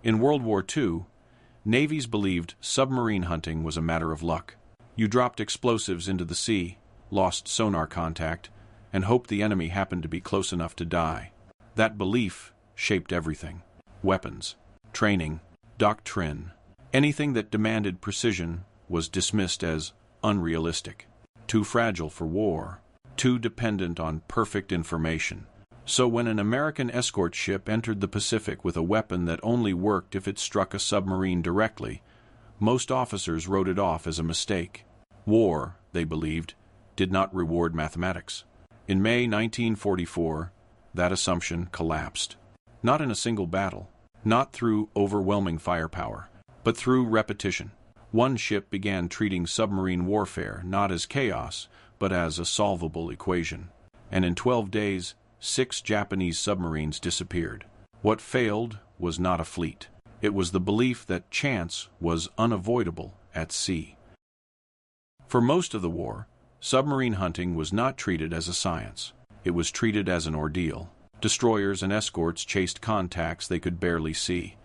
In World War II, navies believed submarine hunting was a matter of luck. You dropped explosives into the sea, lost sonar contact, and hoped the enemy happened to be close enough to die. That belief shaped everything: weapons, training, doctrine. Anything that demanded precision was dismissed as unrealistic, too fragile for war, too dependent on perfect information. So when an American escort ship entered the Pacific with a weapon that only worked if it struck a submarine directly, most officers wrote it off as a mistake. War, they believed, did not reward mathematics. In May 1944, that assumption collapsed. Not in a single battle, not through overwhelming firepower, but through repetition. One ship began treating submarine warfare not as chaos, but as a solvable equation. And in 12 days, 6 Japanese submarines disappeared. What failed was not a fleet. It was the belief that chance was unavoidable at sea. For most of the war, submarine hunting was not treated as a science. It was treated as an ordeal. Destroyers and escorts chased contacts they could barely see,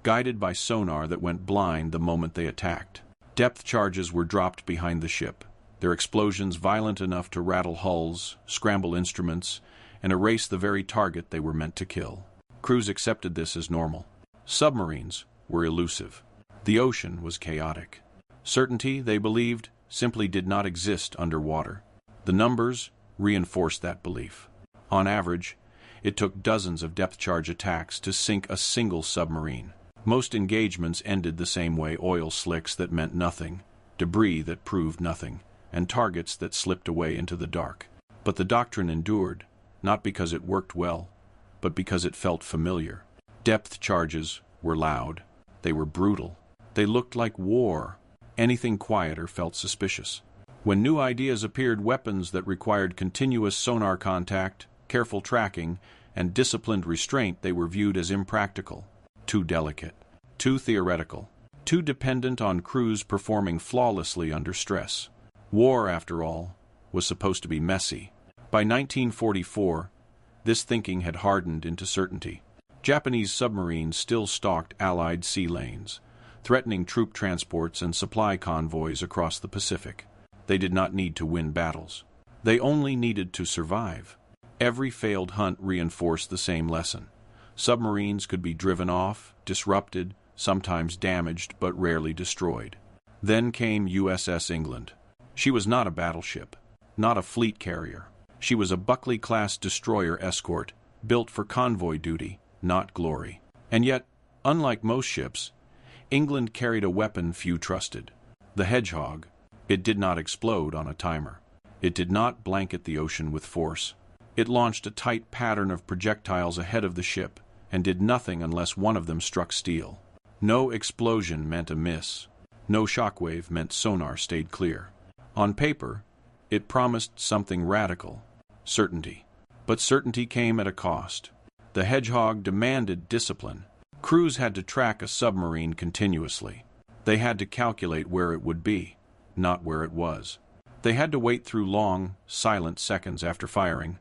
guided by sonar that went blind the moment they attacked. Depth charges were dropped behind the ship, their explosions violent enough to rattle hulls, scramble instruments, and erase the very target they were meant to kill. Crews accepted this as normal. Submarines were elusive. The ocean was chaotic. Certainty, they believed, simply did not exist underwater. The numbers reinforced that belief. On average, it took dozens of depth charge attacks to sink a single submarine. Most engagements ended the same way: oil slicks that meant nothing, debris that proved nothing, and targets that slipped away into the dark. But the doctrine endured, not because it worked well, but because it felt familiar. Depth charges were loud. They were brutal. They looked like war. Anything quieter felt suspicious. When new ideas appeared, weapons that required continuous sonar contact, careful tracking, and disciplined restraint, they were viewed as impractical, too delicate, too theoretical, too dependent on crews performing flawlessly under stress. War, after all, was supposed to be messy. By 1944, this thinking had hardened into certainty. Japanese submarines still stalked Allied sea lanes, threatening troop transports and supply convoys across the Pacific. They did not need to win battles. They only needed to survive. Every failed hunt reinforced the same lesson. Submarines could be driven off, disrupted, sometimes damaged, but rarely destroyed. Then came USS England. She was not a battleship, not a fleet carrier. She was a Buckley-class destroyer escort, built for convoy duty, not glory. And yet, unlike most ships, England carried a weapon few trusted: the Hedgehog. It did not explode on a timer. It did not blanket the ocean with force. It launched a tight pattern of projectiles ahead of the ship, and did nothing unless one of them struck steel. No explosion meant a miss. No shockwave meant sonar stayed clear. On paper, it promised something radical: certainty. But certainty came at a cost. The Hedgehog demanded discipline. Crews had to track a submarine continuously. They had to calculate where it would be, not where it was. They had to wait through long, silent seconds after firing,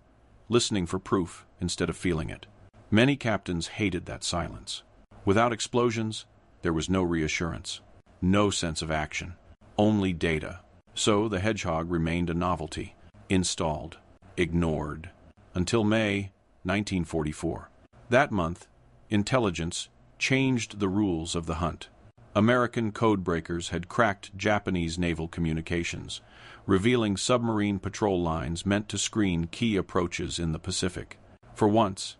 listening for proof instead of feeling it. Many captains hated that silence. Without explosions, there was no reassurance, no sense of action, only data. So the Hedgehog remained a novelty, installed, ignored, until May 1944. That month, intelligence changed the rules of the hunt. American codebreakers had cracked Japanese naval communications, revealing submarine patrol lines meant to screen key approaches in the Pacific. For once,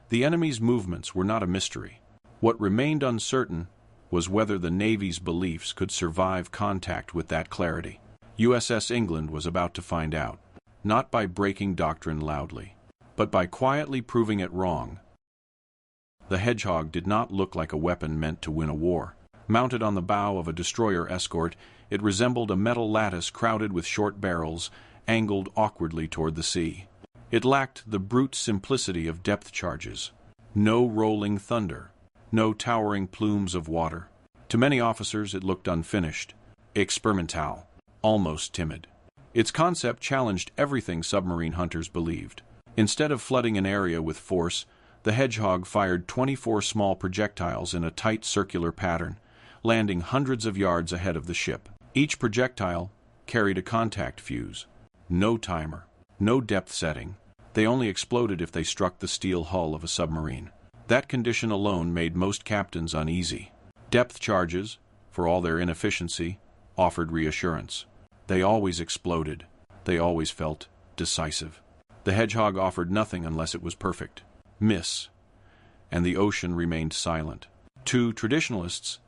the enemy's movements were not a mystery. What remained uncertain was whether the Navy's beliefs could survive contact with that clarity. USS England was about to find out, not by breaking doctrine loudly, but by quietly proving it wrong. The Hedgehog did not look like a weapon meant to win a war. Mounted on the bow of a destroyer escort, it resembled a metal lattice crowded with short barrels, angled awkwardly toward the sea. It lacked the brute simplicity of depth charges. No rolling thunder, no towering plumes of water. To many officers it looked unfinished, experimental, almost timid. Its concept challenged everything submarine hunters believed. Instead of flooding an area with force, The Hedgehog fired 24 small projectiles in a tight circular pattern, landing hundreds of yards ahead of the ship. Each projectile carried a contact fuse. No timer, no depth setting. They only exploded if they struck the steel hull of a submarine. That condition alone made most captains uneasy. Depth charges, for all their inefficiency, offered reassurance. They always exploded. They always felt decisive. The Hedgehog offered nothing unless it was perfect. Miss. And the ocean remained silent. To traditionalists,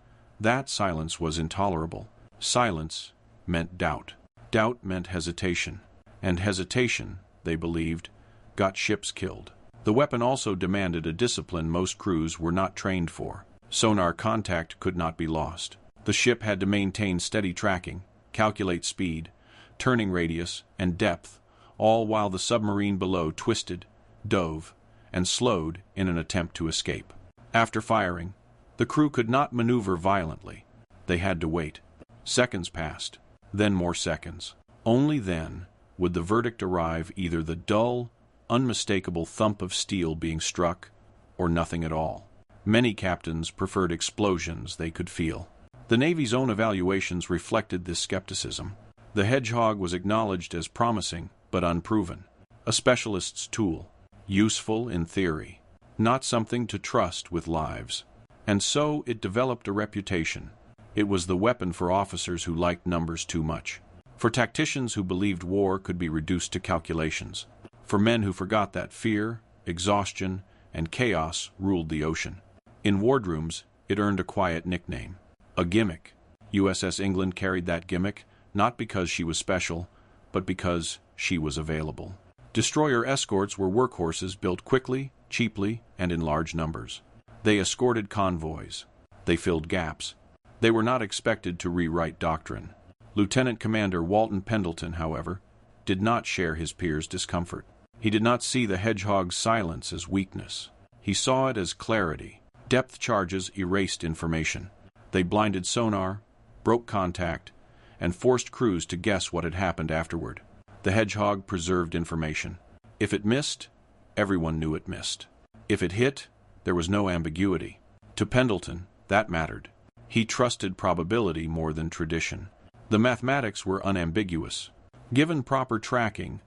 that silence was intolerable. Silence meant doubt. Doubt meant hesitation. And hesitation, they believed, got ships killed. The weapon also demanded a discipline most crews were not trained for. Sonar contact could not be lost. The ship had to maintain steady tracking, calculate speed, turning radius, and depth, all while the submarine below twisted, dove, and slowed in an attempt to escape. After firing, the crew could not maneuver violently. They had to wait. Seconds passed, then more seconds. Only then would the verdict arrive, either the dull, unmistakable thump of steel being struck, or nothing at all. Many captains preferred explosions they could feel. The Navy's own evaluations reflected this skepticism. The Hedgehog was acknowledged as promising, but unproven. A specialist's tool, useful in theory, not something to trust with lives. And so it developed a reputation. It was the weapon for officers who liked numbers too much, for tacticians who believed war could be reduced to calculations, for men who forgot that fear, exhaustion, and chaos ruled the ocean. In wardrooms, it earned a quiet nickname, a gimmick. USS England carried that gimmick, not because she was special, but because she was available. Destroyer escorts were workhorses built quickly, cheaply, and in large numbers. They escorted convoys. They filled gaps. They were not expected to rewrite doctrine. Lieutenant Commander Walton Pendleton, however, did not share his peers' discomfort. He did not see the Hedgehog's silence as weakness. He saw it as clarity. Depth charges erased information. They blinded sonar, broke contact, and forced crews to guess what had happened afterward. The Hedgehog preserved information. If it missed, everyone knew it missed. If it hit, there was no ambiguity. To Pendleton, that mattered. He trusted probability more than tradition. The mathematics were unambiguous. Given proper tracking,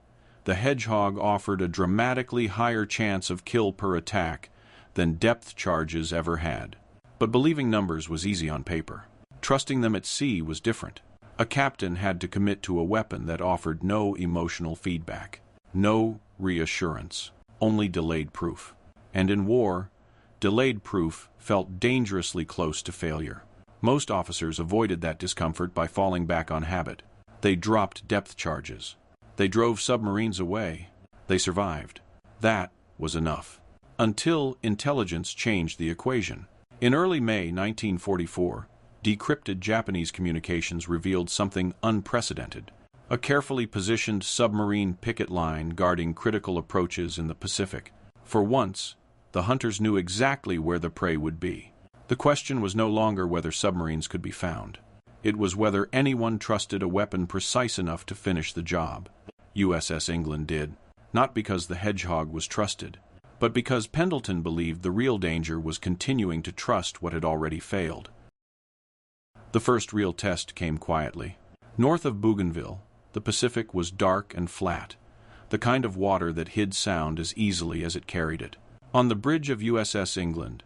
the Hedgehog offered a dramatically higher chance of kill per attack than depth charges ever had. But believing numbers was easy on paper. Trusting them at sea was different. A captain had to commit to a weapon that offered no emotional feedback, no reassurance, only delayed proof. And in war, delayed proof felt dangerously close to failure. Most officers avoided that discomfort by falling back on habit. They dropped depth charges. They drove submarines away. They survived. That was enough. Until intelligence changed the equation. In early May 1944, decrypted Japanese communications revealed something unprecedented. A carefully positioned submarine picket line guarding critical approaches in the Pacific. For once, the hunters knew exactly where the prey would be. The question was no longer whether submarines could be found. It was whether anyone trusted a weapon precise enough to finish the job. USS England did, not because the Hedgehog was trusted, but because Pendleton believed the real danger was continuing to trust what had already failed. The first real test came quietly. North of Bougainville, the Pacific was dark and flat, the kind of water that hid sound as easily as it carried it. On the bridge of USS England,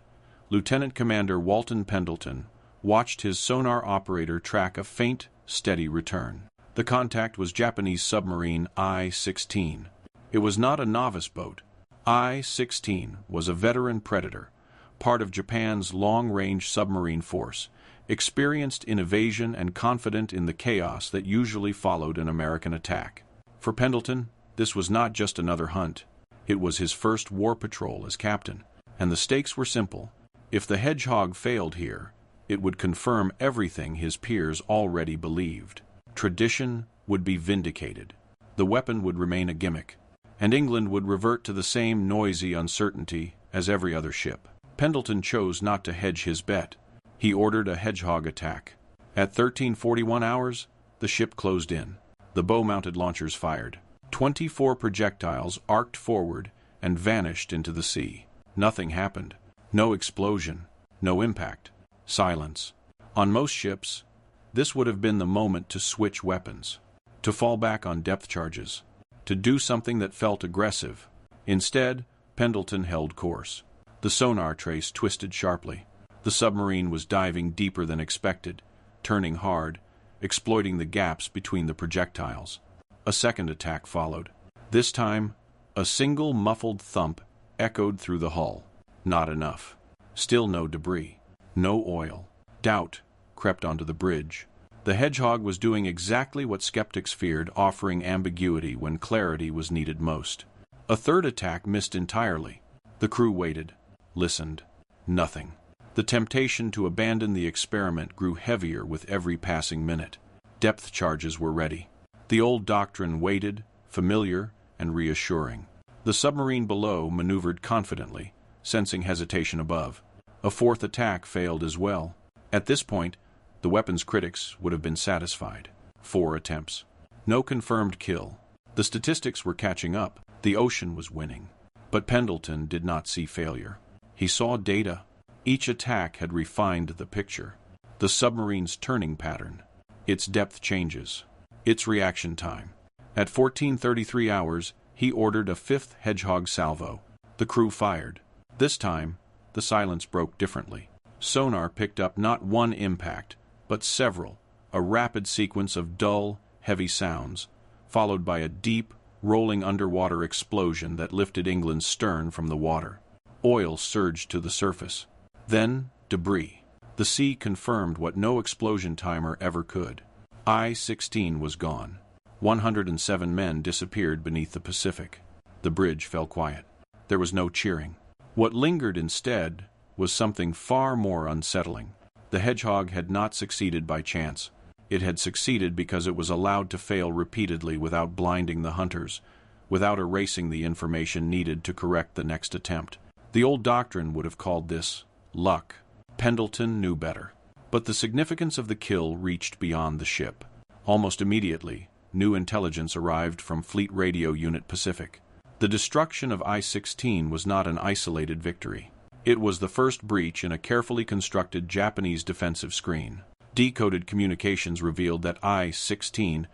Lieutenant Commander Walton Pendleton watched his sonar operator track a faint, steady return. The contact was Japanese submarine I-16. It was not a novice boat. I-16 was a veteran predator, part of Japan's long-range submarine force, experienced in evasion and confident in the chaos that usually followed an American attack. For Pendleton, this was not just another hunt. It was his first war patrol as captain, and the stakes were simple. If the Hedgehog failed here, it would confirm everything his peers already believed. Tradition would be vindicated. The weapon would remain a gimmick, and England would revert to the same noisy uncertainty as every other ship. Pendleton chose not to hedge his bet. He ordered a Hedgehog attack. At 13:41 hours, the ship closed in. The bow-mounted launchers fired. 24 projectiles arced forward and vanished into the sea. Nothing happened. No explosion. No impact. Silence. On most ships, this would have been the moment to switch weapons, to fall back on depth charges, to do something that felt aggressive. Instead, Pendleton held course. The sonar trace twisted sharply. The submarine was diving deeper than expected, turning hard, exploiting the gaps between the projectiles. A second attack followed. This time, a single muffled thump echoed through the hull. Not enough. Still no debris. No oil. Doubt crept onto the bridge. The Hedgehog was doing exactly what skeptics feared, offering ambiguity when clarity was needed most. A third attack missed entirely. The crew waited, listened. Nothing. The temptation to abandon the experiment grew heavier with every passing minute. Depth charges were ready. The old doctrine waited, familiar and reassuring. The submarine below maneuvered confidently, sensing hesitation above. A fourth attack failed as well. At this point, the weapons critics would have been satisfied. 4 attempts. No confirmed kill. The statistics were catching up. The ocean was winning. But Pendleton did not see failure. He saw data. Each attack had refined the picture. The submarine's turning pattern. Its depth changes. Its reaction time. At 14:33 hours, he ordered a 5th Hedgehog salvo. The crew fired. This time, the silence broke differently. Sonar picked up not one impact, but several, a rapid sequence of dull, heavy sounds, followed by a deep, rolling underwater explosion that lifted England's stern from the water. Oil surged to the surface. Then, debris. The sea confirmed what no explosion timer ever could. I-16 was gone. 107 men disappeared beneath the Pacific. The bridge fell quiet. There was no cheering. What lingered instead was something far more unsettling. The Hedgehog had not succeeded by chance. It had succeeded because it was allowed to fail repeatedly without blinding the hunters, without erasing the information needed to correct the next attempt. The old doctrine would have called this luck. Pendleton knew better. But the significance of the kill reached beyond the ship. Almost immediately, new intelligence arrived from Fleet Radio Unit Pacific. The destruction of I-16 was not an isolated victory. It was the first breach in a carefully constructed Japanese defensive screen. Decoded communications revealed that I-16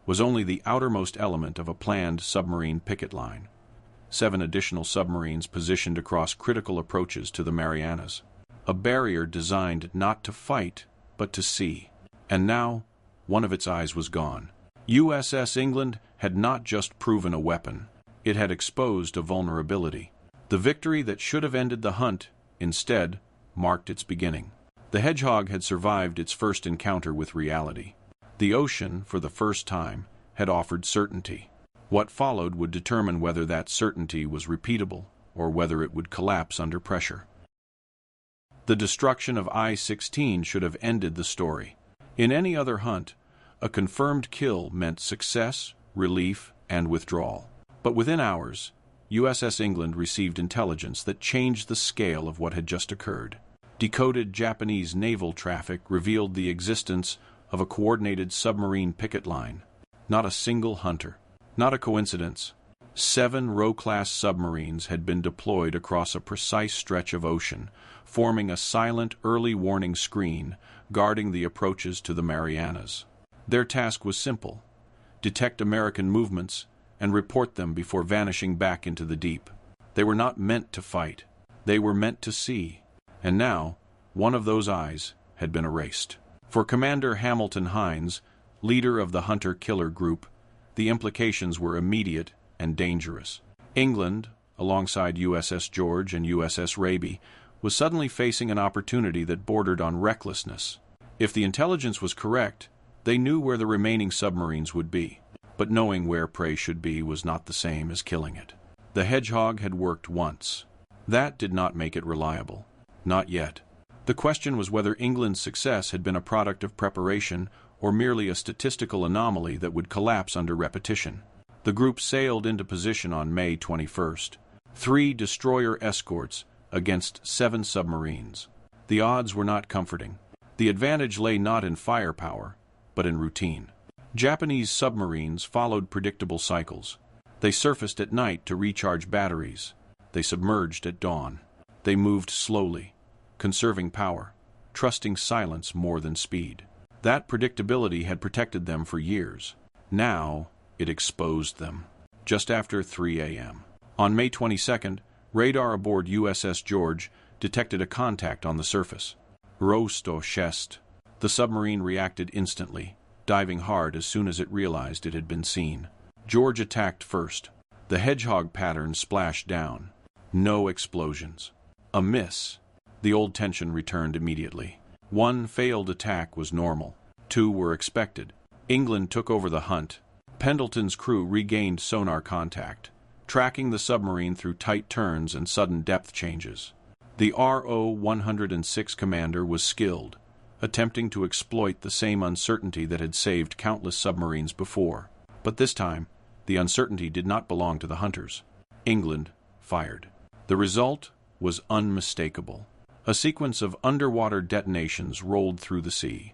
was only the outermost element of a planned submarine picket line. 7 additional submarines positioned across critical approaches to the Marianas. A barrier designed not to fight, but to see. And now, one of its eyes was gone. USS England had not just proven a weapon. It had exposed a vulnerability. The victory that should have ended the hunt, instead, marked its beginning. The Hedgehog had survived its first encounter with reality. The ocean, for the first time, had offered certainty. What followed would determine whether that certainty was repeatable or whether it would collapse under pressure. The destruction of I-16 should have ended the story. In any other hunt, a confirmed kill meant success, relief, and withdrawal. But within hours, USS England received intelligence that changed the scale of what had just occurred. Decoded Japanese naval traffic revealed the existence of a coordinated submarine picket line. Not a single hunter. Not a coincidence. 7 Roe-class submarines had been deployed across a precise stretch of ocean, forming a silent early warning screen guarding the approaches to the Marianas. Their task was simple: detect American movements and report them before vanishing back into the deep. They were not meant to fight. They were meant to see. And now, one of those eyes had been erased. For Commander Hamilton Hines, leader of the hunter-killer group, the implications were immediate and dangerous. England, alongside USS George and USS Raby, was suddenly facing an opportunity that bordered on recklessness. If the intelligence was correct, they knew where the remaining submarines would be. But knowing where prey should be was not the same as killing it. The Hedgehog had worked once. That did not make it reliable. Not yet. The question was whether England's success had been a product of preparation or merely a statistical anomaly that would collapse under repetition. The group sailed into position on May 21st. 3 destroyer escorts against 7 submarines. The odds were not comforting. The advantage lay not in firepower, but in routine. Japanese submarines followed predictable cycles. They surfaced at night to recharge batteries. They submerged at dawn. They moved slowly, conserving power, trusting silence more than speed. That predictability had protected them for years. Now, it exposed them. Just after 3 a.m. On May 22nd, radar aboard USS George detected a contact on the surface. Reshaped. The submarine reacted instantly, diving hard as soon as it realized it had been seen. George attacked first. The hedgehog pattern splashed down. No explosions. A miss. The old tension returned immediately. One failed attack was normal. 2 were expected. England took over the hunt. Pendleton's crew regained sonar contact, tracking the submarine through tight turns and sudden depth changes. The RO-106 commander was skilled, attempting to exploit the same uncertainty that had saved countless submarines before. But this time, the uncertainty did not belong to the hunters. England fired. The result was unmistakable. A sequence of underwater detonations rolled through the sea,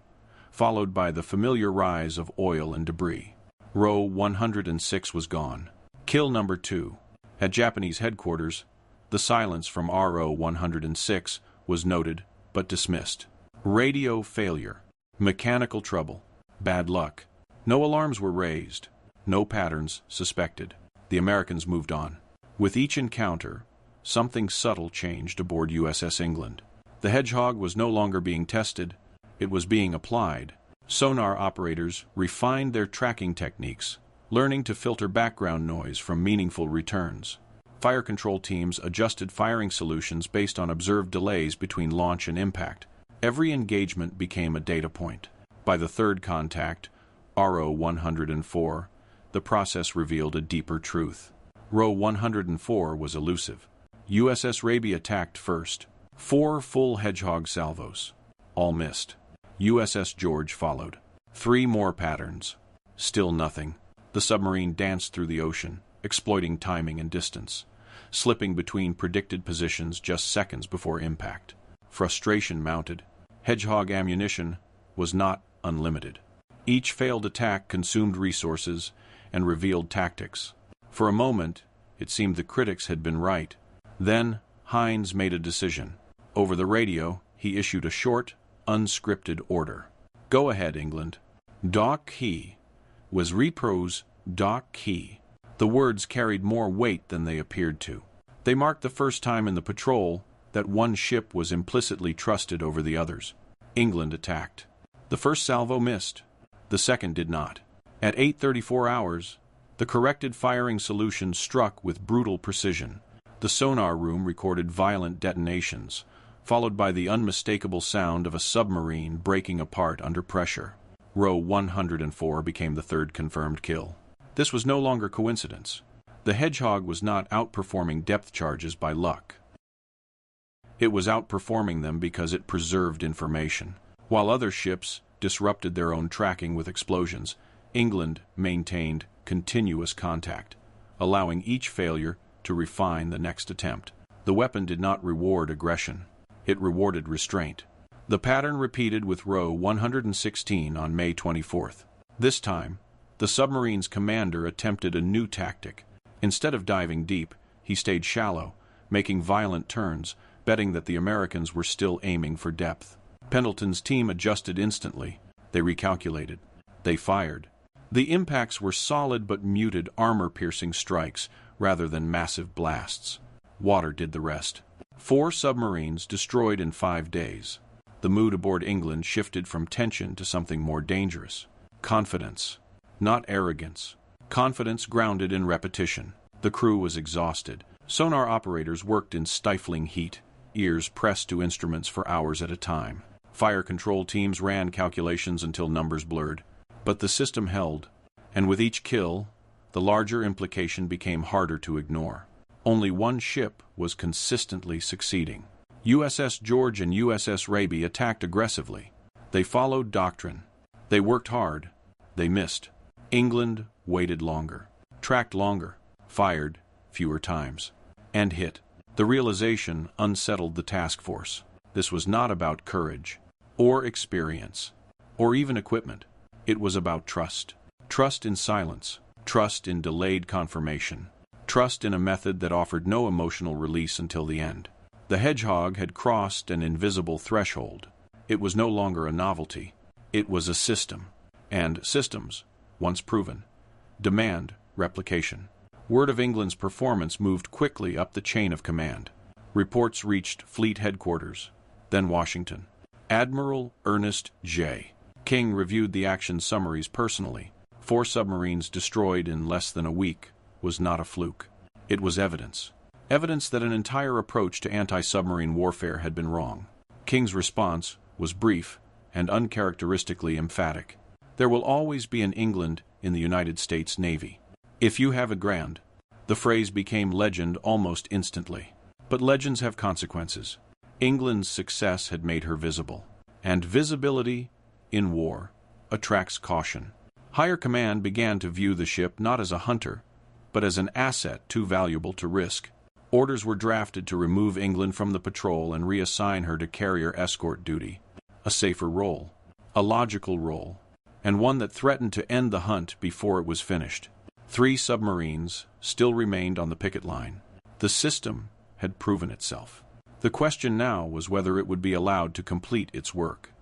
followed by the familiar rise of oil and debris. RO-106 was gone. Kill number 2. At Japanese headquarters, the silence from RO-106 was noted but dismissed. Radio failure. Mechanical trouble. Bad luck. No alarms were raised. No patterns suspected. The Americans moved on. With each encounter, something subtle changed aboard USS England. The Hedgehog was no longer being tested. It was being applied. Sonar operators refined their tracking techniques, learning to filter background noise from meaningful returns. Fire control teams adjusted firing solutions based on observed delays between launch and impact. Every engagement became a data point. By the third contact, RO-104, the process revealed a deeper truth. RO-104 was elusive. USS Raby attacked first. 4 full Hedgehog salvos. All missed. USS George followed. 3 more patterns. Still nothing. The submarine danced through the ocean, exploiting timing and distance, slipping between predicted positions just seconds before impact. Frustration mounted. Hedgehog ammunition was not unlimited. Each failed attack consumed resources and revealed tactics. For a moment, it seemed the critics had been right. Then, Hines made a decision. Over the radio, he issued a short, unscripted order. Go ahead, England. Dock he. Was repros dock he. The words carried more weight than they appeared to. They marked the first time in the patrol that one ship was implicitly trusted over the others. England attacked. The first salvo missed. The second did not. At 8:34 hours, the corrected firing solution struck with brutal precision. The sonar room recorded violent detonations, followed by the unmistakable sound of a submarine breaking apart under pressure. RO-104 became the third confirmed kill. This was no longer coincidence. The Hedgehog was not outperforming depth charges by luck. It was outperforming them because it preserved information. While other ships disrupted their own tracking with explosions, England maintained continuous contact, allowing each failure to refine the next attempt. The weapon did not reward aggression. It rewarded restraint. The pattern repeated with RO-116 on May 24th. This time, the submarine's commander attempted a new tactic. Instead of diving deep, he stayed shallow, making violent turns, betting that the Americans were still aiming for depth. Pendleton's team adjusted instantly. They recalculated. They fired. The impacts were solid but muted armor-piercing strikes rather than massive blasts. Water did the rest. 4 submarines destroyed in 5 days. The mood aboard England shifted from tension to something more dangerous. Confidence. Not arrogance. Confidence grounded in repetition. The crew was exhausted. Sonar operators worked in stifling heat, ears pressed to instruments for hours at a time. Fire control teams ran calculations until numbers blurred. But the system held, and with each kill, the larger implication became harder to ignore. Only one ship was consistently succeeding. USS George and USS Raby attacked aggressively. They followed doctrine. They worked hard. They missed. England waited longer, tracked longer, fired fewer times, and hit. The realization unsettled the task force. This was not about courage, or experience, or even equipment. It was about trust. Trust in silence. Trust in delayed confirmation. Trust in a method that offered no emotional release until the end. The Hedgehog had crossed an invisible threshold. It was no longer a novelty. It was a system. And systems, once proven, demand replication. Word of England's performance moved quickly up the chain of command. Reports reached Fleet Headquarters, then Washington. Admiral Ernest J. King reviewed the action summaries personally. 4 submarines destroyed in less than a week was not a fluke. It was evidence. Evidence that an entire approach to anti-submarine warfare had been wrong. King's response was brief and uncharacteristically emphatic. There will always be an England in the United States Navy. If you have a grand. The phrase became legend almost instantly. But legends have consequences. England's success had made her visible. And visibility, in war, attracts caution. Higher command began to view the ship not as a hunter, but as an asset too valuable to risk. Orders were drafted to remove England from the patrol and reassign her to carrier escort duty. A safer role, a logical role, and one that threatened to end the hunt before it was finished. 3 submarines still remained on the picket line. The system had proven itself. The question now was whether it would be allowed to complete its work.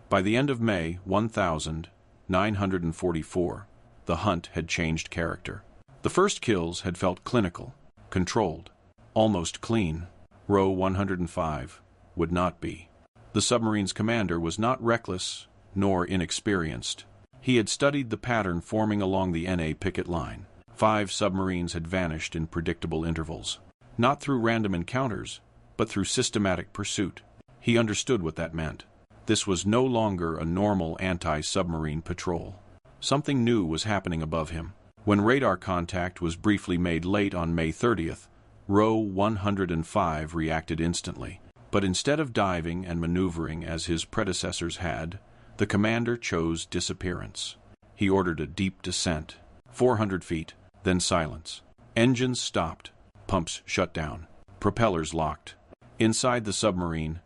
By the end of May 1944, the hunt had changed character. The first kills had felt clinical, controlled, almost clean. Row 105 would not be. The submarine's commander was not reckless nor inexperienced. He had studied the pattern forming along the NA picket line. 5 submarines had vanished in predictable intervals. Not through random encounters, but through systematic pursuit. He understood what that meant. This was no longer a normal anti-submarine patrol. Something new was happening above him. When radar contact was briefly made late on May 30th, Row 105 reacted instantly. But instead of diving and maneuvering as his predecessors had, the commander chose disappearance. He ordered a deep descent, 400 feet, then silence. Engines stopped, pumps shut down, propellers locked. Inside the submarine,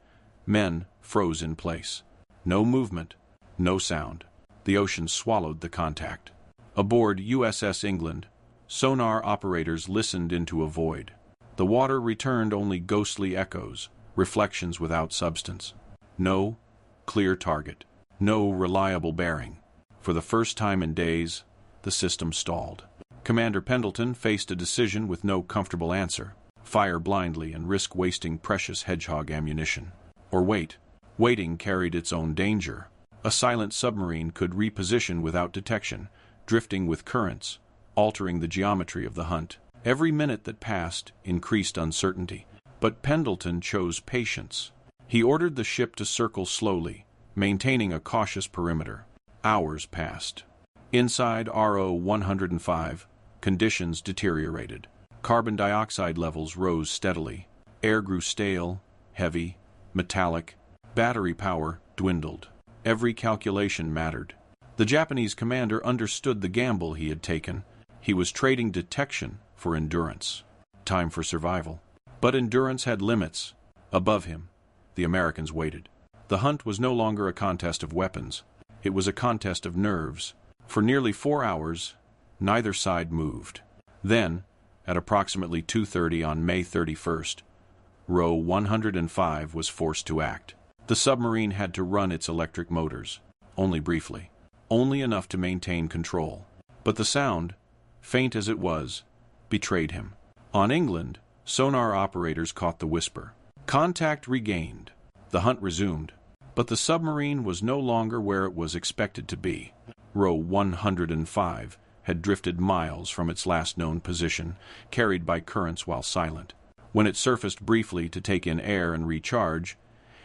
men froze in place. No movement, no sound. The ocean swallowed the contact. Aboard USS England, sonar operators listened into a void. The water returned only ghostly echoes, reflections without substance. No clear target. No reliable bearing. For the first time in days, the system stalled. Commander Pendleton faced a decision with no comfortable answer. Fire blindly and risk wasting precious Hedgehog ammunition. Or wait. Waiting carried its own danger. A silent submarine could reposition without detection, drifting with currents, altering the geometry of the hunt. Every minute that passed increased uncertainty. But Pendleton chose patience. He ordered the ship to circle slowly, maintaining a cautious perimeter. Hours passed. Inside RO 105, conditions deteriorated. Carbon dioxide levels rose steadily. Air grew stale, heavy, metallic. Battery power dwindled. Every calculation mattered. The Japanese commander understood the gamble he had taken. He was trading detection for endurance. Time for survival. But endurance had limits. Above him, the Americans waited. The hunt was no longer a contest of weapons. It was a contest of nerves. For nearly 4 hours, neither side moved. Then, at approximately 2:30 on May 31st, Row 105 was forced to act. The submarine had to run its electric motors, only briefly, only enough to maintain control. But the sound, faint as it was, betrayed him. On England, sonar operators caught the whisper. Contact regained. The hunt resumed. But the submarine was no longer where it was expected to be. Row 105 had drifted miles from its last known position, carried by currents while silent. When it surfaced briefly to take in air and recharge,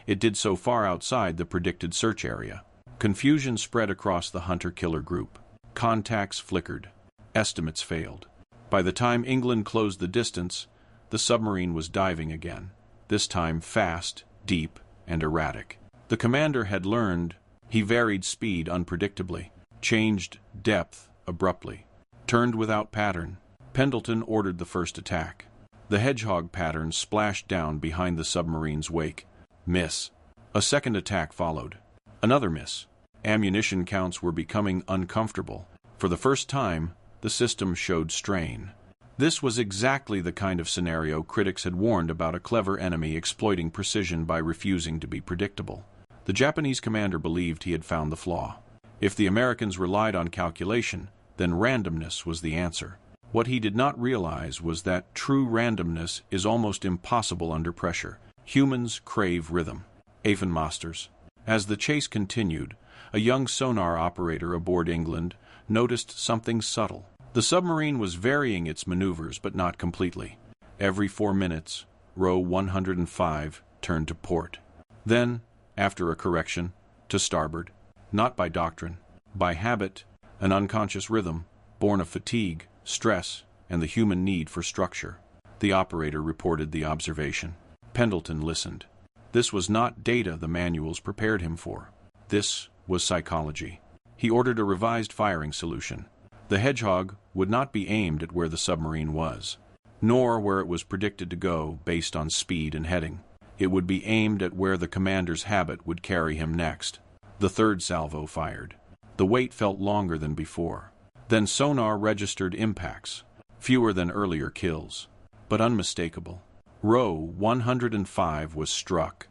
it did so far outside the predicted search area. Confusion spread across the hunter-killer group. Contacts flickered. Estimates failed. By the time England closed the distance, the submarine was diving again, this time fast, deep, and erratic. The commander had learned. He varied speed unpredictably, changed depth abruptly, turned without pattern. Pendleton ordered the first attack. The Hedgehog pattern splashed down behind the submarine's wake. Miss. A second attack followed. Another miss. Ammunition counts were becoming uncomfortable. For the first time, the system showed strain. This was exactly the kind of scenario critics had warned about: a clever enemy exploiting precision by refusing to be predictable. The Japanese commander believed he had found the flaw. If the Americans relied on calculation, then randomness was the answer. What he did not realize was that true randomness is almost impossible under pressure. Humans crave rhythm. Masters. As the chase continued, a young sonar operator aboard England noticed something subtle. The submarine was varying its maneuvers, but not completely. Every 4 minutes, row 105 turned to port. Then, after a correction, to starboard. Not by doctrine, by habit, an unconscious rhythm, born of fatigue, stress, and the human need for structure. The operator reported the observation. Pendleton listened. This was not data the manuals prepared him for. This was psychology. He ordered a revised firing solution. The Hedgehog would not be aimed at where the submarine was, nor where it was predicted to go based on speed and heading. It would be aimed at where the commander's habit would carry him next. The third salvo fired. The wait felt longer than before. Then sonar registered impacts, fewer than earlier kills, but unmistakable. Row 105 was struck.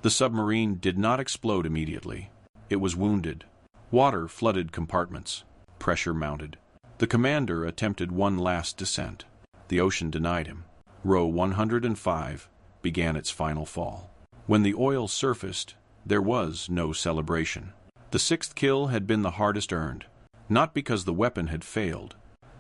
The submarine did not explode immediately. It was wounded. Water flooded compartments. Pressure mounted. The commander attempted one last descent. The ocean denied him. Row 105 began its final fall. When the oil surfaced, there was no celebration. The sixth kill had been the hardest earned, not because the weapon had failed,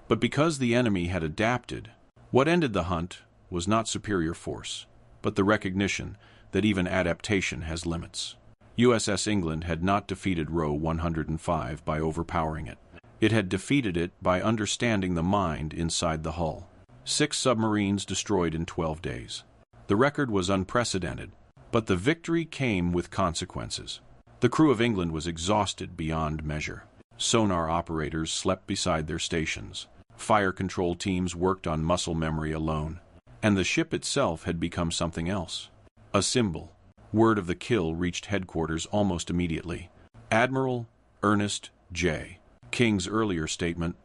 but because the enemy had adapted. What ended the hunt was not superior force, but the recognition that even adaptation has limits. USS England had not defeated row 105 by overpowering it. It had defeated it by understanding the mind inside the hull. 6 submarines destroyed in 12 days. The record was unprecedented, but the victory came with consequences. The crew of England was exhausted beyond measure. Sonar operators slept beside their stations. Fire control teams worked on muscle memory alone. And the ship itself had become something else. A symbol. Word of the kill reached headquarters almost immediately. Admiral Ernest J. King's earlier statement,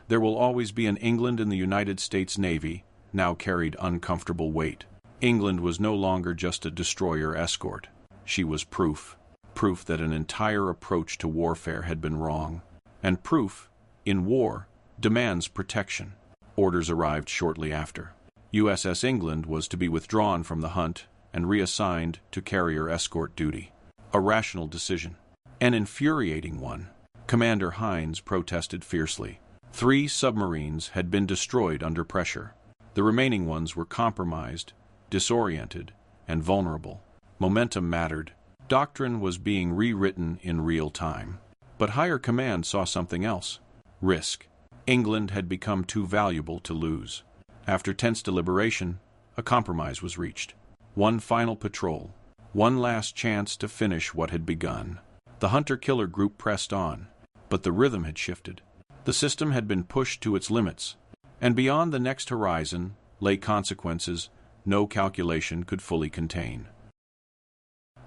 "There will always be an England in the United States Navy," now carried uncomfortable weight. England was no longer just a destroyer escort. She was proof. Proof that an entire approach to warfare had been wrong. And proof, in war, demands protection. Orders arrived shortly after. USS England was to be withdrawn from the hunt and reassigned to carrier escort duty. A rational decision. An infuriating one. Commander Hines protested fiercely. 3 submarines had been destroyed under pressure. The remaining ones were compromised, disoriented, and vulnerable. Momentum mattered. Doctrine was being rewritten in real time. But higher command saw something else. Risk. England had become too valuable to lose. After tense deliberation, a compromise was reached. One final patrol. One last chance to finish what had begun. The hunter-killer group pressed on, but the rhythm had shifted. The system had been pushed to its limits, and beyond the next horizon lay consequences no calculation could fully contain.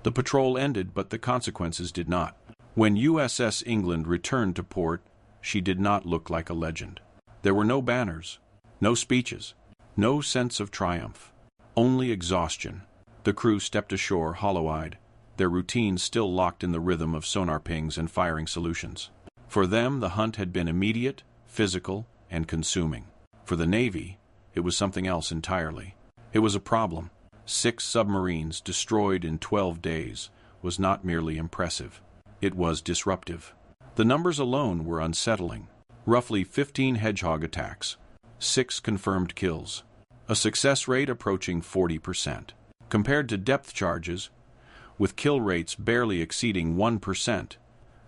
The patrol ended, but the consequences did not. When USS England returned to port, she did not look like a legend. There were no banners, no speeches, no sense of triumph, only exhaustion. The crew stepped ashore hollow-eyed, their routines still locked in the rhythm of sonar pings and firing solutions. For them, the hunt had been immediate, physical, and consuming. For the Navy, it was something else entirely. It was a problem. 6 submarines destroyed in 12 days was not merely impressive. It was disruptive. The numbers alone were unsettling. Roughly 15 Hedgehog attacks, 6 confirmed kills, a success rate approaching 40%. Compared to depth charges, with kill rates barely exceeding 1%,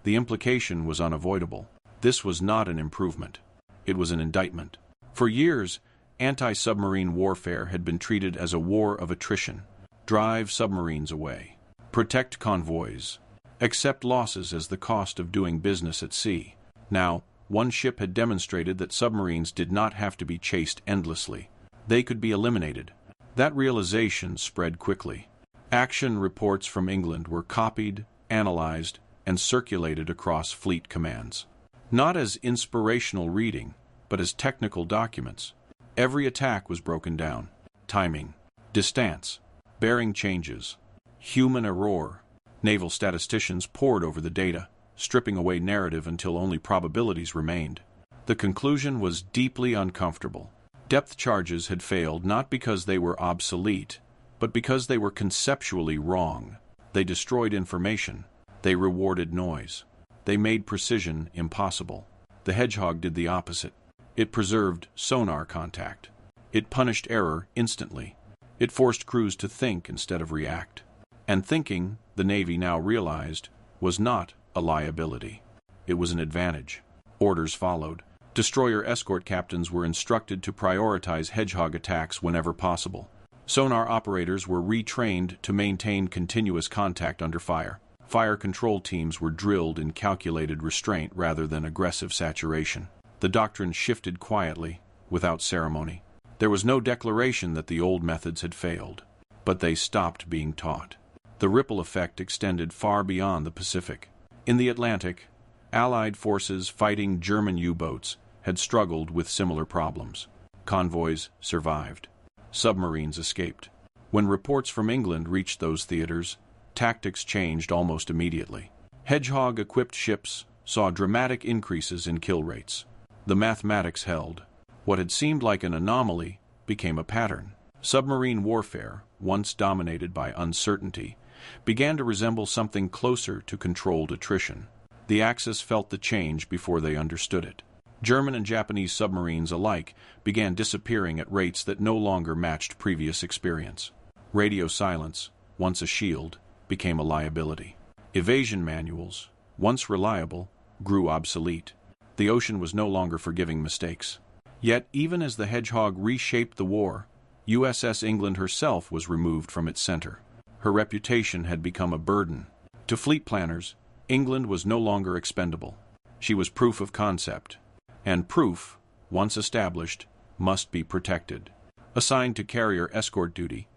the implication was unavoidable. This was not an improvement. It was an indictment. For years, anti-submarine warfare had been treated as a war of attrition. Drive submarines away. Protect convoys. Accept losses as the cost of doing business at sea. Now, one ship had demonstrated that submarines did not have to be chased endlessly. They could be eliminated. That realization spread quickly. Action reports from England were copied, analyzed, and circulated across fleet commands. Not as inspirational reading, but as technical documents. Every attack was broken down. Timing, distance, bearing changes, human error. Naval statisticians pored over the data, stripping away narrative until only probabilities remained. The conclusion was deeply uncomfortable. Depth charges had failed not because they were obsolete, but because they were conceptually wrong. They destroyed information. They rewarded noise. They made precision impossible. The Hedgehog did the opposite. It preserved sonar contact. It punished error instantly. It forced crews to think instead of react. And thinking, the Navy now realized, was not a liability. It was an advantage. Orders followed. Destroyer escort captains were instructed to prioritize Hedgehog attacks whenever possible. Sonar operators were retrained to maintain continuous contact under fire. Fire control teams were drilled in calculated restraint rather than aggressive saturation. The doctrine shifted quietly, without ceremony. There was no declaration that the old methods had failed, but they stopped being taught. The ripple effect extended far beyond the Pacific. In the Atlantic, Allied forces fighting German U-boats had struggled with similar problems. Convoys survived. Submarines escaped. When reports from England reached those theaters, tactics changed almost immediately. Hedgehog-equipped ships saw dramatic increases in kill rates. The mathematics held. What had seemed like an anomaly became a pattern. Submarine warfare, once dominated by uncertainty, began to resemble something closer to controlled attrition. The Axis felt the change before they understood it. German and Japanese submarines alike began disappearing at rates that no longer matched previous experience. Radio silence, once a shield, became a liability. Evasion manuals, once reliable, grew obsolete. The ocean was no longer forgiving mistakes. Yet, even as the Hedgehog reshaped the war, USS England herself was removed from its center. Her reputation had become a burden. To fleet planners, England was no longer expendable. She was proof of concept. And proof, once established, must be protected. Assigned to carrier escort duty,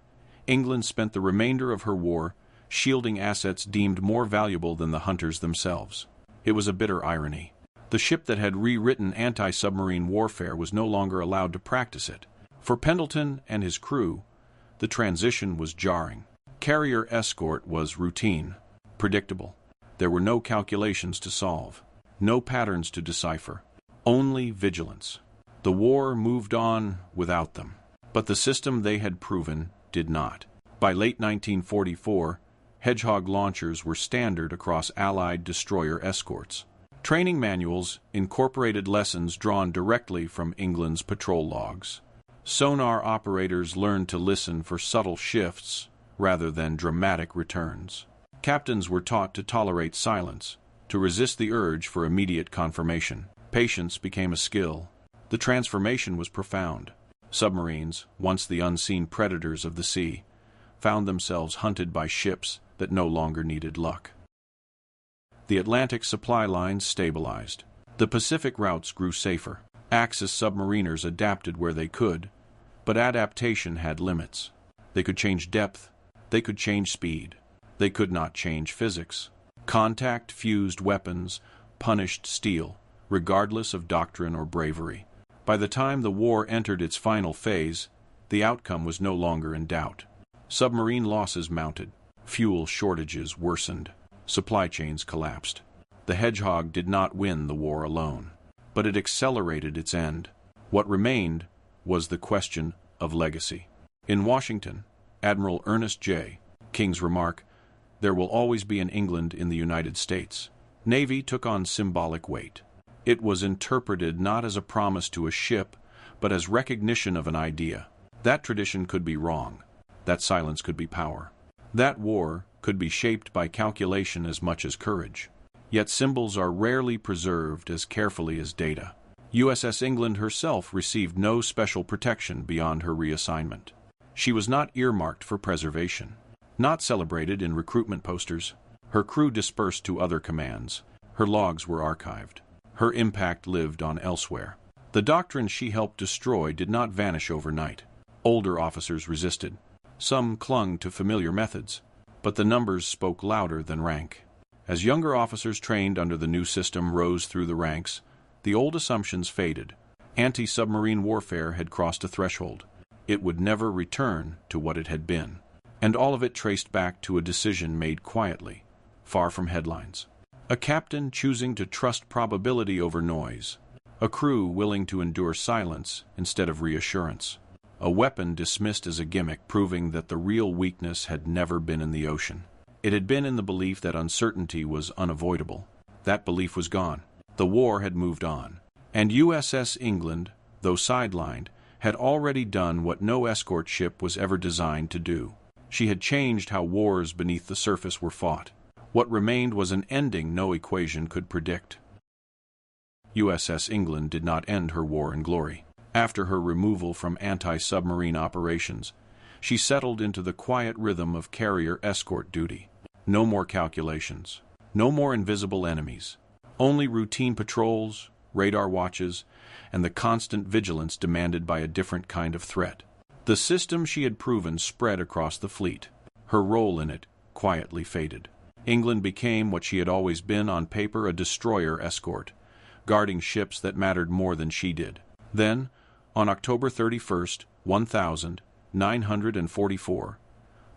England spent the remainder of her war shielding assets deemed more valuable than the hunters themselves. It was a bitter irony. The ship that had rewritten anti-submarine warfare was no longer allowed to practice it. For Pendleton and his crew, the transition was jarring. Carrier escort was routine, predictable. There were no calculations to solve, no patterns to decipher, only vigilance. The war moved on without them, but the system they had proven did not. By late 1944, Hedgehog launchers were standard across Allied destroyer escorts. Training manuals incorporated lessons drawn directly from England's patrol logs. Sonar operators learned to listen for subtle shifts rather than dramatic returns. Captains were taught to tolerate silence, to resist the urge for immediate confirmation. Patience became a skill. The transformation was profound. Submarines, once the unseen predators of the sea, found themselves hunted by ships that no longer needed luck. The Atlantic supply lines stabilized. The Pacific routes grew safer. Axis submariners adapted where they could, but adaptation had limits. They could change depth. They could change speed. They could not change physics. Contact fused weapons, punished steel, regardless of doctrine or bravery. By the time the war entered its final phase, the outcome was no longer in doubt. Submarine losses mounted. Fuel shortages worsened. Supply chains collapsed. The Hedgehog did not win the war alone, but it accelerated its end. What remained was the question of legacy. In Washington, Admiral Ernest J. King's remark, "There will always be an England in the United States," Navy took on symbolic weight. It was interpreted not as a promise to a ship, but as recognition of an idea. That tradition could be wrong. That silence could be power. That war could be shaped by calculation as much as courage. Yet symbols are rarely preserved as carefully as data. USS England herself received no special protection beyond her reassignment. She was not earmarked for preservation, not celebrated in recruitment posters. Her crew dispersed to other commands. Her logs were archived. Her impact lived on elsewhere. The doctrine she helped destroy did not vanish overnight. Older officers resisted. Some clung to familiar methods, but the numbers spoke louder than rank. As younger officers trained under the new system rose through the ranks, the old assumptions faded. Anti-submarine warfare had crossed a threshold. It would never return to what it had been. And all of it traced back to a decision made quietly, far from headlines. A captain choosing to trust probability over noise. A crew willing to endure silence instead of reassurance. A weapon dismissed as a gimmick, proving that the real weakness had never been in the ocean. It had been in the belief that uncertainty was unavoidable. That belief was gone. The war had moved on. And USS England, though sidelined, had already done what no escort ship was ever designed to do. She had changed how wars beneath the surface were fought. What remained was an ending no equation could predict. USS England did not end her war in glory. After her removal from anti-submarine operations, she settled into the quiet rhythm of carrier escort duty. No more calculations. No more invisible enemies. Only routine patrols, radar watches, and the constant vigilance demanded by a different kind of threat. The system she had proven spread across the fleet. Her role in it quietly faded. England became what she had always been on paper, a destroyer escort, guarding ships that mattered more than she did. Then, on October 31st, 1944,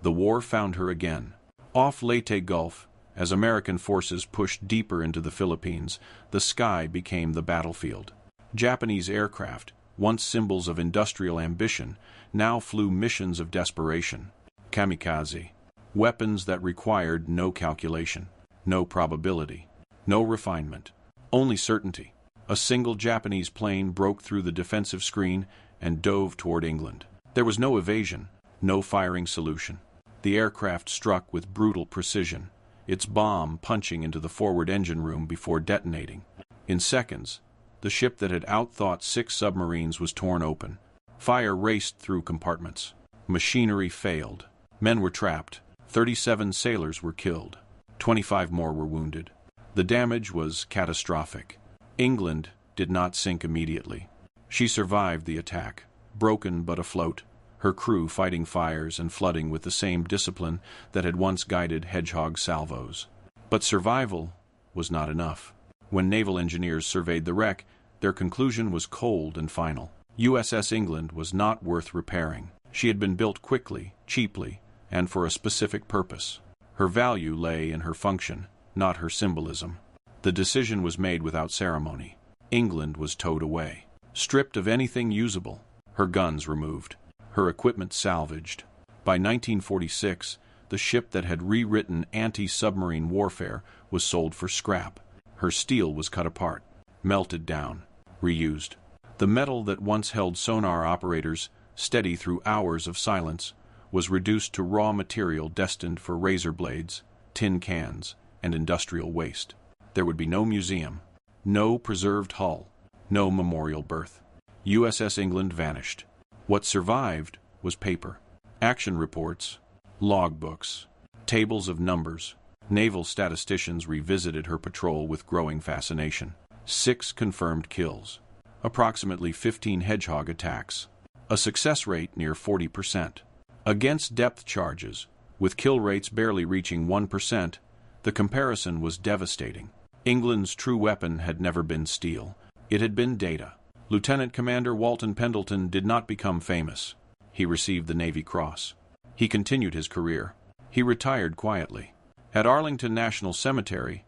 the war found her again. Off Leyte Gulf, as American forces pushed deeper into the Philippines, the sky became the battlefield. Japanese aircraft, once symbols of industrial ambition, now flew missions of desperation. Kamikaze. Weapons that required no calculation, no probability, no refinement, only certainty. A single Japanese plane broke through the defensive screen and dove toward England. There was no evasion, no firing solution. The aircraft struck with brutal precision, its bomb punching into the forward engine room before detonating. In seconds, the ship that had outthought 6 submarines was torn open. Fire raced through compartments. Machinery failed. Men were trapped. 37 sailors were killed. 25 more were wounded. The damage was catastrophic. England did not sink immediately. She survived the attack, broken but afloat, her crew fighting fires and flooding with the same discipline that had once guided Hedgehog salvos. But survival was not enough. When naval engineers surveyed the wreck, their conclusion was cold and final. USS England was not worth repairing. She had been built quickly, cheaply, and for a specific purpose. Her value lay in her function, not her symbolism. The decision was made without ceremony. England was towed away, stripped of anything usable, her guns removed, her equipment salvaged. By 1946, the ship that had rewritten anti-submarine warfare was sold for scrap. Her steel was cut apart, melted down, reused. The metal that once held sonar operators steady through hours of silence was reduced to raw material destined for razor blades, tin cans, and industrial waste. There would be no museum, no preserved hull, no memorial berth. USS England vanished. What survived was paper, action reports, logbooks, tables of numbers. Naval statisticians revisited her patrol with growing fascination. 6 confirmed kills, approximately 15 Hedgehog attacks, a success rate near 40%. Against depth charges, with kill rates barely reaching 1%, the comparison was devastating. England's true weapon had never been steel. It had been data. Lieutenant Commander Walton Pendleton did not become famous. He received the Navy Cross. He continued his career. He retired quietly. At Arlington National Cemetery,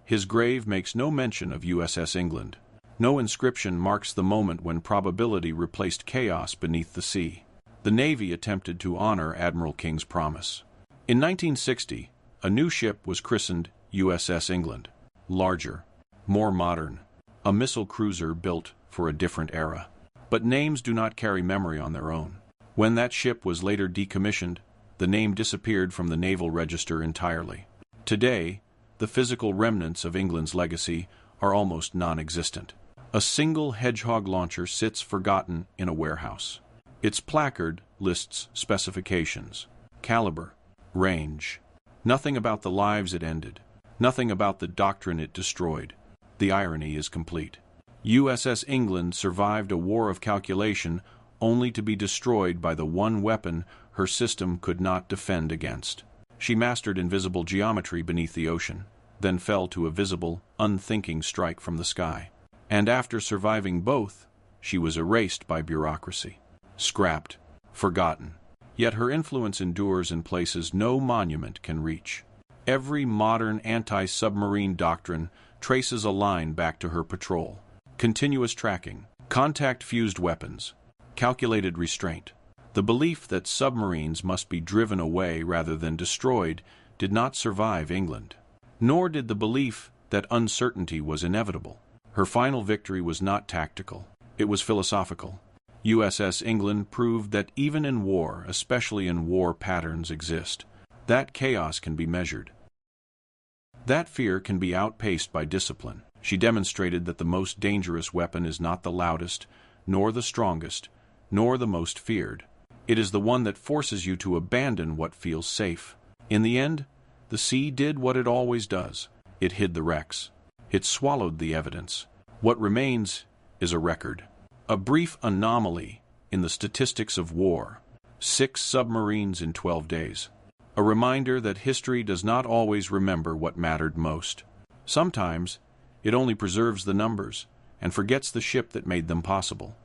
his grave makes no mention of USS England. No inscription marks the moment when probability replaced chaos beneath the sea. The Navy attempted to honor Admiral King's promise. In 1960, a new ship was christened USS England. Larger, more modern, a missile cruiser built for a different era. But names do not carry memory on their own. When that ship was later decommissioned, the name disappeared from the Naval Register entirely. Today, the physical remnants of England's legacy are almost non-existent. A single Hedgehog launcher sits forgotten in a warehouse. Its placard lists specifications, caliber, range. Nothing about the lives it ended. Nothing about the doctrine it destroyed. The irony is complete. USS England survived a war of calculation only to be destroyed by the one weapon her system could not defend against. She mastered invisible geometry beneath the ocean, then fell to a visible, unthinking strike from the sky. And after surviving both, she was erased by bureaucracy. Scrapped, forgotten. Yet her influence endures in places no monument can reach. Every modern anti-submarine doctrine traces a line back to her patrol. Continuous tracking, contact-fused weapons, calculated restraint. The belief that submarines must be driven away rather than destroyed did not survive England. Nor did the belief that uncertainty was inevitable. Her final victory was not tactical. It was philosophical. USS England proved that even in war, especially in war patterns exist, that chaos can be measured. That fear can be outpaced by discipline. She demonstrated that the most dangerous weapon is not the loudest, nor the strongest, nor the most feared. It is the one that forces you to abandon what feels safe. In the end, the sea did what it always does. It hid the wrecks. It swallowed the evidence. What remains is a record. A brief anomaly in the statistics of war. 6 submarines in 12 days. A reminder that history does not always remember what mattered most. Sometimes, it only preserves the numbers and forgets the ship that made them possible.